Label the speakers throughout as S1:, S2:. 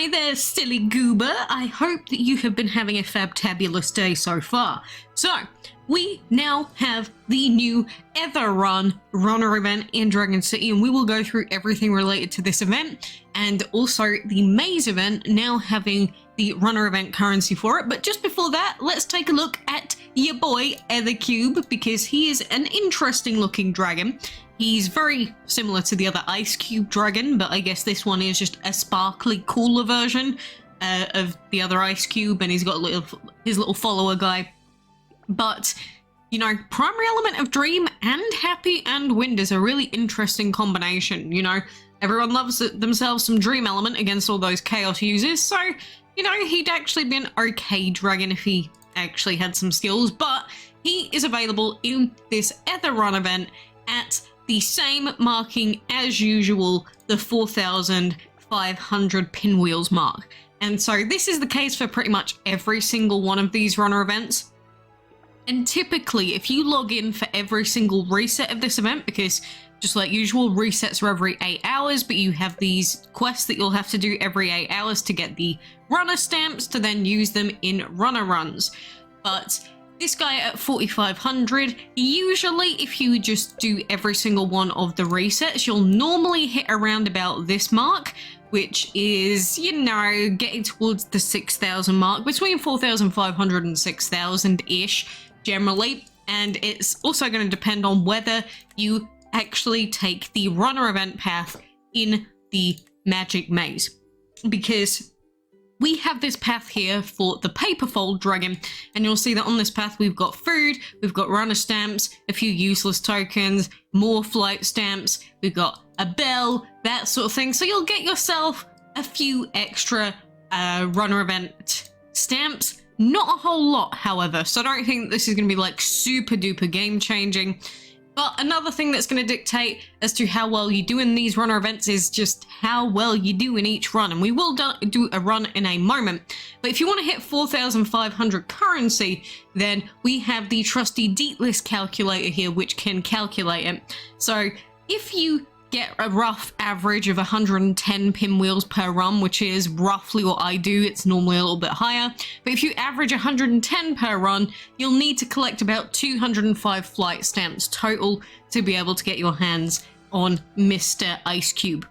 S1: Hi there, silly goober. I hope that you have been having a fabtabulous day so far. So, we now have the new eether-run runner event in Dragon City, and we will go through everything related to this event, and also the maze event now having the runner event currency for it. But just before that, let's take a look at your boy Ethercube, because he is an interesting looking dragon. He's very similar to the other Ice Cube dragon, but I guess this one is just a sparkly, cooler version of the other Ice Cube, and he's got his little follower guy. But, you know, primary element of Dream and Happy and Wind is a really interesting combination, you know. Everyone loves themselves some Dream element against all those Chaos users, so, you know, he'd actually be an okay dragon if he actually had some skills, but he is available in this eether-run event at the same marking as usual, the 4,500 pinwheels mark. And so this is the case for pretty much every single one of these runner events. And typically, if you log in for every single reset of this event, because just like usual, resets are every 8 hours, but you have these quests that you'll have to do every 8 hours to get the runner stamps to then use them in runner runs. But this guy at 4,500, usually if you just do every single one of the resets, you'll normally hit around about this mark, which is, you know, getting towards the 6,000 mark, between 4,500 and 6,000-ish generally. And it's also going to depend on whether you actually take the runner event path in the magic maze, because we have this path here for the paperfold dragon, and you'll see that on this path we've got food, we've got runner stamps, a few useless tokens, more flight stamps, we've got a bell, that sort of thing. So you'll get yourself a few extra runner event stamps. Not a whole lot, however, so I don't think this is going to be like super duper game changing. But another thing that's going to dictate as to how well you do in these runner events is just how well you do in each run. And we will do a run in a moment. But if you want to hit 4,500 currency, then we have the trusty deet list calculator here, which can calculate it. So if you get a rough average of 110 pinwheels per run, which is roughly what I do, it's normally a little bit higher, but if you average 110 per run, you'll need to collect about 205 flight stamps total to be able to get your hands on Mr. Ice Cube.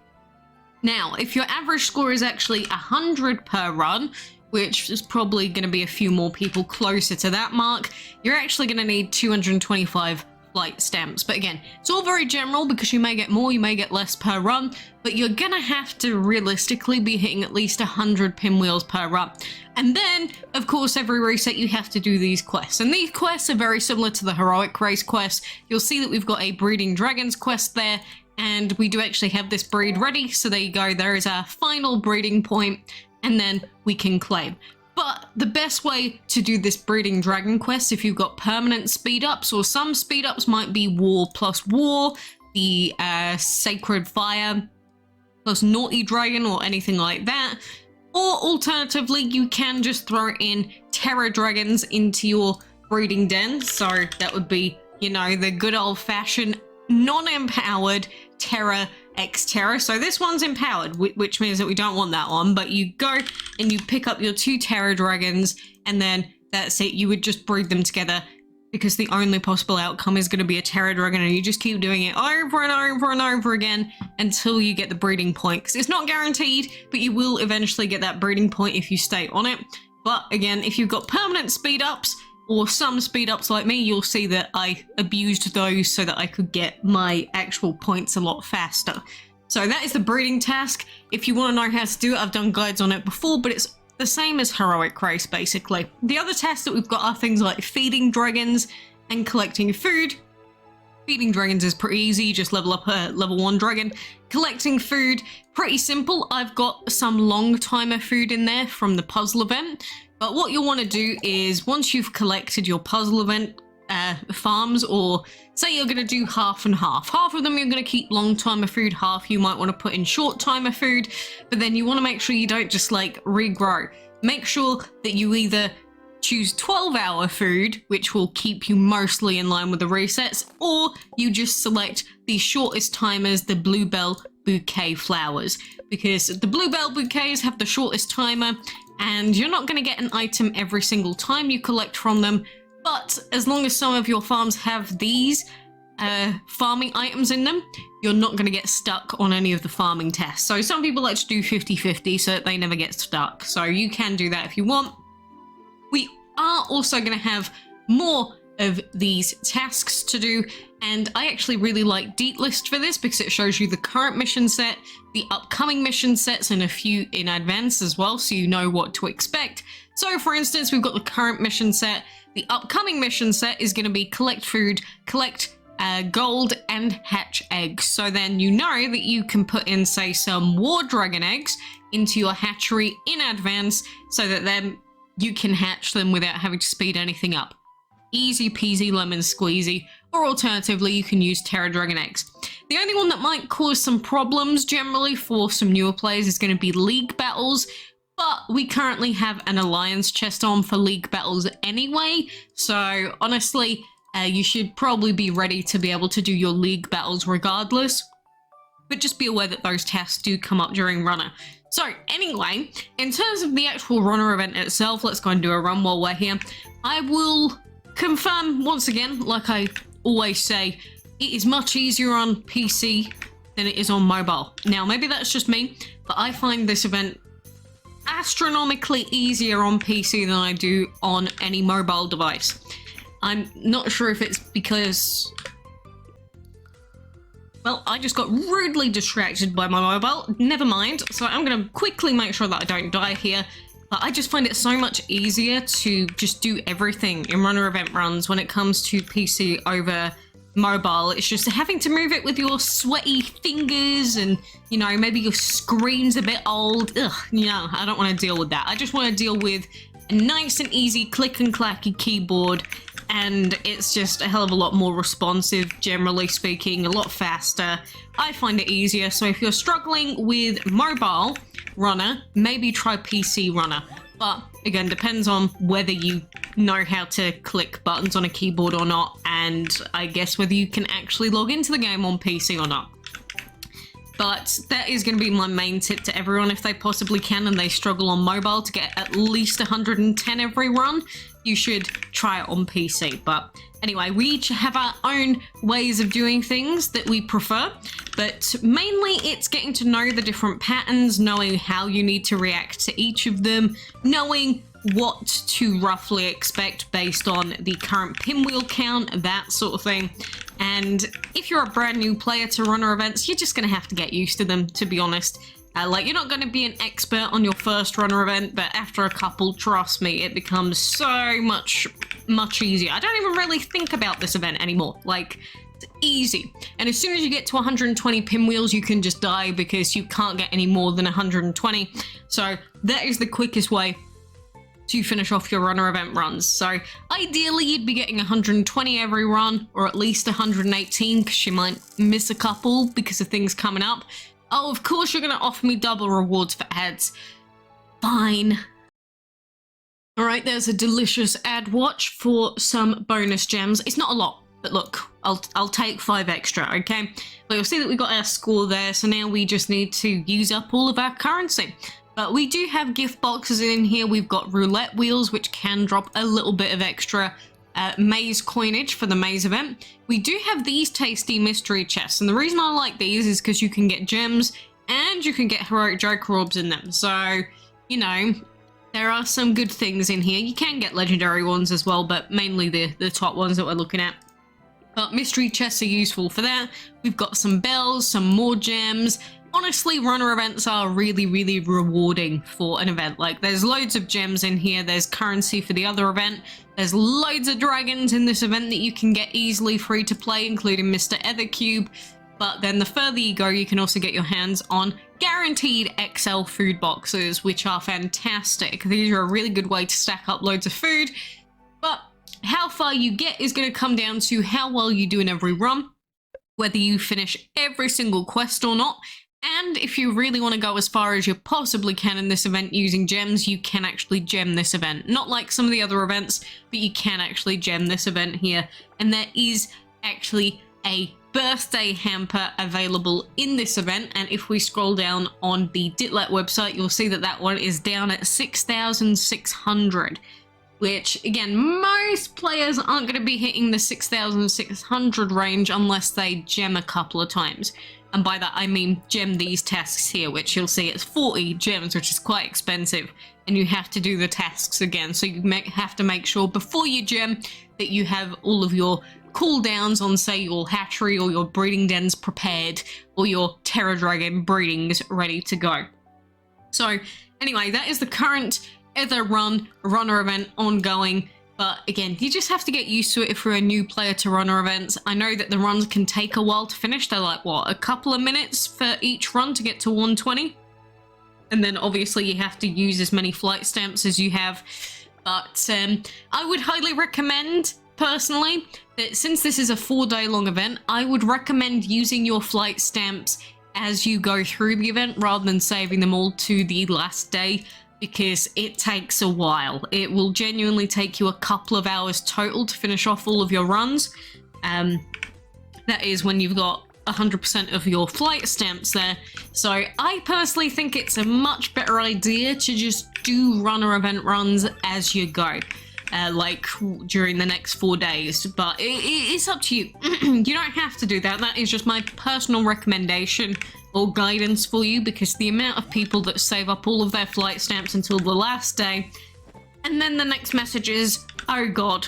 S1: Now, if your average score is actually 100 per run, which is probably going to be a few more people closer to that mark, you're actually going to need 225 flight stamps. But again, it's all very general because you may get more, you may get less per run, but you're gonna have to realistically be hitting at least 100 pinwheels per run. And then, of course, every reset you have to do these quests, and these quests are very similar to the heroic race quest. You'll see that we've got a breeding dragons quest there, and we do actually have this breed ready, so there you go, there is our final breeding point, and then we can claim. But the best way to do this breeding dragon quest, if you've got permanent speed ups, or some speed ups might be war plus war, the sacred fire plus naughty dragon, or anything like that. Or alternatively, you can just throw in terror dragons into your breeding den. So that would be, you know, the good old fashioned non-empowered terror X terror. So this one's empowered, which means that we don't want that one, but you go and you pick up your 2 terror dragons, and then that's it. You would just breed them together, because the only possible outcome is going to be a terror dragon, and you just keep doing it over and over and over again until you get the breeding point, because it's not guaranteed, but you will eventually get that breeding point if you stay on it. But again, if you've got permanent speed ups, or some speed ups like me, you'll see that I abused those so that I could get my actual points a lot faster. So that is the breeding task. If you want to know how to do it, I've done guides on it before, but it's the same as heroic race, basically. The other tasks that we've got are things like feeding dragons and collecting food. Feeding dragons is pretty easy, just level up a level 1 dragon. Collecting food, pretty simple. I've got some long timer food in there from the puzzle event. But what you'll want to do is, once you've collected your puzzle event farms, or say you're going to do half and half. Half of them you're going to keep long timer food, half you might want to put in short timer food, but then you want to make sure you don't just like regrow. Make sure that you either choose 12-hour food, which will keep you mostly in line with the resets, or you just select the shortest timers, the bluebell bouquet flowers, because the bluebell bouquets have the shortest timer, and you're not going to get an item every single time you collect from them. But as long as some of your farms have these farming items in them, you're not going to get stuck on any of the farming tests. So some people like to do 50-50 so that they never get stuck. So you can do that if you want. We are also going to have more of these tasks to do, and I actually really like Deet List for this because it shows you the current mission set, the upcoming mission sets, and a few in advance as well, so you know what to expect. So for instance, we've got the current mission set. The upcoming mission set is going to be collect food, collect gold, and hatch eggs. So then you know that you can put in, say, some war dragon eggs into your hatchery in advance so that then you can hatch them without having to speed anything up. Easy peasy lemon squeezy. Or alternatively, you can use Terra Dragon eggs. The only one that might cause some problems generally for some newer players is going to be League battles. But we currently have an Alliance chest on for League battles anyway. So honestly, you should probably be ready to be able to do your League battles regardless. But just be aware that those tasks do come up during Runner. So anyway, in terms of the actual Runner event itself, let's go and do a run while we're here. I will confirm once again, like I always say, it is much easier on PC than it is on mobile. Now, maybe that's just me, but I find this event astronomically easier on PC than I do on any mobile device. I'm not sure if it's because, well, I just got rudely distracted by my mobile. Never mind. So I'm going to quickly make sure that I don't die here. But I just find it so much easier to just do everything in Runner event runs when it comes to PC over mobile. It's just having to move it with your sweaty fingers and, you know, maybe your screen's a bit old. Ugh, you know, I don't want to deal with that. I just want to deal with a nice and easy click and clacky keyboard, and it's just a hell of a lot more responsive, generally speaking, a lot faster. I find it easier, so if you're struggling with mobile Runner, maybe try PC Runner. But again, depends on whether you know how to click buttons on a keyboard or not, and I guess whether you can actually log into the game on PC or not. But that is going to be my main tip to everyone. If they possibly can and they struggle on mobile to get at least 110 every run, you should try it on PC. But anyway, we each have our own ways of doing things that we prefer, but mainly it's getting to know the different patterns, knowing how you need to react to each of them, knowing what to roughly expect based on the current pinwheel count, that sort of thing. And if you're a brand new player to Runner events, you're just going to have to get used to them, to be honest. Like, you're not going to be an expert on your first Runner event, but after a couple, trust me, it becomes so much easier. I don't even really think about this event anymore. Like, it's easy. And as soon as you get to 120 pinwheels, you can just die because you can't get any more than 120. So that is the quickest way to finish off your Runner event runs. So ideally you'd be getting 120 every run, or at least 118, because you might miss a couple because of things coming up. Oh, of course you're going to offer me double rewards for ads. Fine. Alright, there's a delicious ad watch for some bonus gems. It's not a lot, but look, I'll take 5 extra, okay? But you'll see that we got our score there, so now we just need to use up all of our currency. But we do have gift boxes in here. We've got roulette wheels, which can drop a little bit of extra maze coinage for the maze event. We do have these tasty mystery chests, and the reason I like these is because you can get gems and you can get heroic Joker orbs in them. So, you know, there are some good things in here. You can get legendary ones as well, but mainly the top ones that we're looking at. But mystery chests are useful for that. We've got some bells, some more gems. Honestly, Runner events are really, really rewarding for an event. Like, there's loads of gems in here. There's currency for the other event. There's loads of dragons in this event that you can get easily free to play, including Mr. Ethercube. But then the further you go, you can also get your hands on guaranteed XL food boxes, which are fantastic. These are a really good way to stack up loads of food. But how far you get is going to come down to how well you do in every run, whether you finish every single quest or not. And if you really want to go as far as you possibly can in this event using gems, you can actually gem this event. Not like some of the other events, but you can actually gem this event here. And there is actually a birthday hamper available in this event, and if we scroll down on the Ditlet website, you'll see that that one is down at 6,600, which again, most players aren't going to be hitting the 6,600 range unless they gem a couple of times. And by that I mean gem these tasks here, which you'll see it's 40 gems, which is quite expensive, and you have to do the tasks again. So you have to make sure before you gem that you have all of your cooldowns on, say, your hatchery or your breeding dens prepared, or your Terra Dragon breedings ready to go. So anyway, that is the current eether-run runner event ongoing. But again, you just have to get used to it if you're a new player to runner events. I know that the runs can take a while to finish. They're like, what, a couple of minutes for each run to get to 120? And then obviously you have to use as many flight stamps as you have. But I would highly recommend, personally, that since this is a 4-day long event, I would recommend using your flight stamps as you go through the event rather than saving them all to the last day, because it takes a while. It will genuinely take you a couple of hours total to finish off all of your runs. That is when you've got 100% of your flight stamps there. So I personally think it's a much better idea to just do runner event runs as you go, like during the next 4 days. But it's up to you. You don't have to do that. That is just my personal recommendation or guidance for you, because the amount of people that save up all of their flight stamps until the last day, and then the next message is, oh god,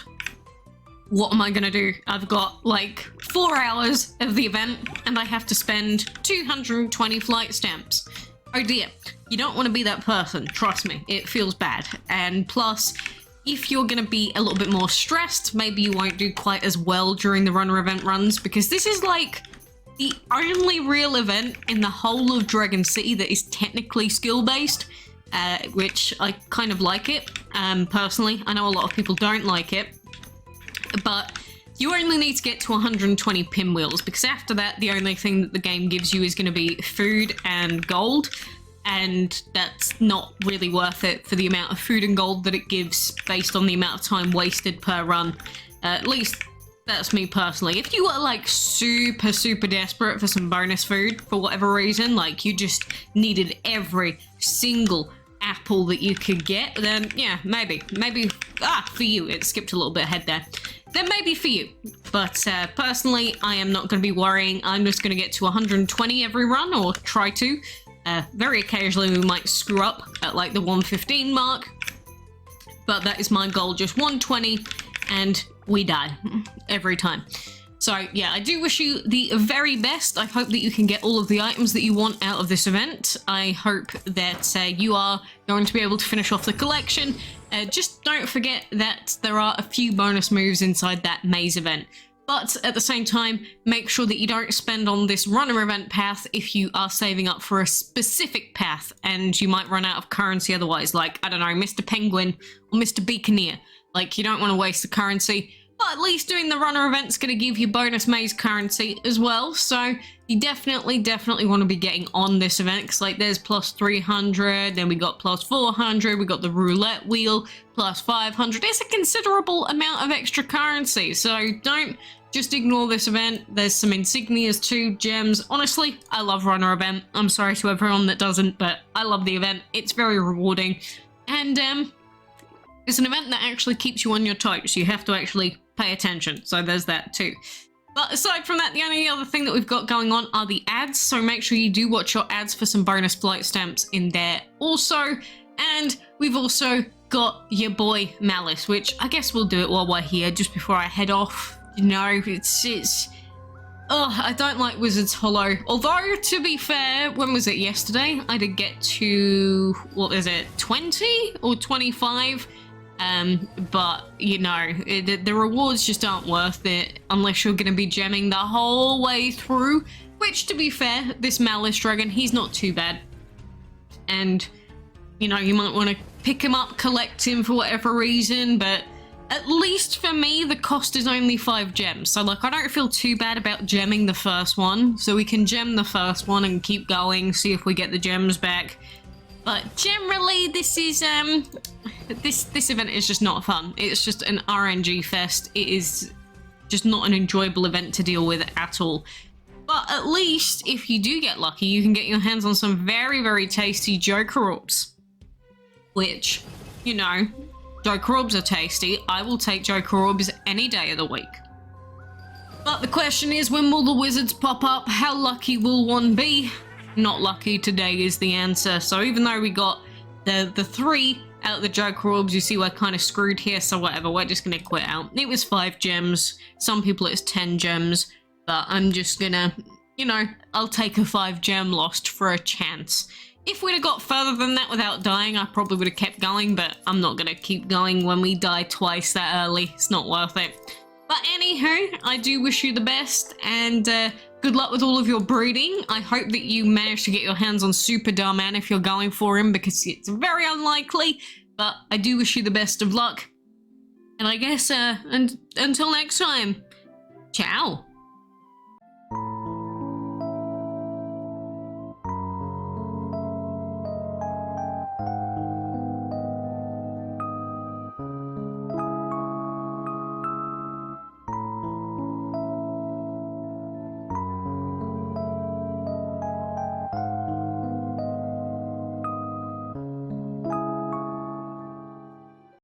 S1: what am I gonna do? I've got like 4 hours of the event and I have to spend 220 flight stamps. Oh dear, you don't want to be that person, trust me, it feels bad. And plus, if you're gonna be a little bit more stressed, maybe you won't do quite as well during the runner event runs, because this is like the only real event in the whole of Dragon City that is technically skill-based, which I kind of like it, personally. I know a lot of people don't like it, but you only need to get to 120 pinwheels, because after that, the only thing that the game gives you is going to be food and gold, and that's not really worth it for the amount of food and gold that it gives based on the amount of time wasted per run. At least that's me personally. If you were like super desperate for some bonus food for whatever reason, like you just needed every single apple that you could get, then yeah, maybe for you, it skipped a little bit ahead there, then maybe for you. But personally, I am not going to be worrying. I'm just going to get to 120 every run, or try to. Very occasionally we might screw up at like the 115 mark, but that is my goal, just 120, and we die every time. So yeah, I do wish you the very best. I hope that you can get all of the items that you want out of this event. I hope that you are going to be able to finish off the collection. Just don't forget that there are a few bonus moves inside that maze event. But at the same time, make sure that you don't spend on this runner event path if you are saving up for a specific path, and you might run out of currency otherwise, like, I don't know, Mr. Penguin or Mr. Beaconeer. Like, you don't want to waste the currency, but at least doing the runner event's going to give you bonus maze currency as well, so you definitely want to be getting on this event, because like there's plus 300, then we got plus 400, we got the roulette wheel, plus 500. It's a considerable amount of extra currency, so don't just ignore this event. There's some insignias too, gems. Honestly, I love runner event. I'm sorry to everyone that doesn't, but I love the event. It's very rewarding, and it's an event that actually keeps you on your toes. You have to actually pay attention, so there's that too. But aside from that, the only other thing that we've got going on are the ads, so make sure you do watch your ads for some bonus flight stamps in there also. And we've also got your boy Malice, which I guess we'll do it while we're here, just before I head off. You know, it's I don't like Wizard's Hollow. Although, to be fair, when was it, yesterday? I did get to, what is it, 20 or 25? But, you know, the rewards just aren't worth it unless you're going to be gemming the whole way through, which, to be fair, this Malice Dragon, he's not too bad. And, you know, you might want to pick him up, collect him for whatever reason, but at least for me, the cost is only 5 gems. So, like, I don't feel too bad about gemming the first one. So we can gem the first one and keep going, see if we get the gems back. But generally, this is, this event is just not fun. It's just an RNG fest. It is just not an enjoyable event to deal with at all. But at least if you do get lucky, you can get your hands on some very, very tasty Joker orbs. Which, you know, Joker orbs are tasty. I will take Joker orbs any day of the week. But the question is, when will the wizards pop up? How lucky will one be? Not lucky today is the answer. So even though we got the 3 out of the Joker orbs, you see we're kind of screwed here, so whatever, we're just gonna quit out. It was 5 gems. Some people it's 10 gems. But I'm just gonna, you know, I'll take a 5 gem lost for a chance. If we'd have got further than that without dying, I probably would have kept going, but I'm not gonna keep going when we die twice that early. It's not worth it. But anywho, I do wish you the best, and good luck with all of your breeding. I hope that you manage to get your hands on Super Darman if you're going for him, because it's very unlikely, but I do wish you the best of luck. And I guess, until next time, ciao.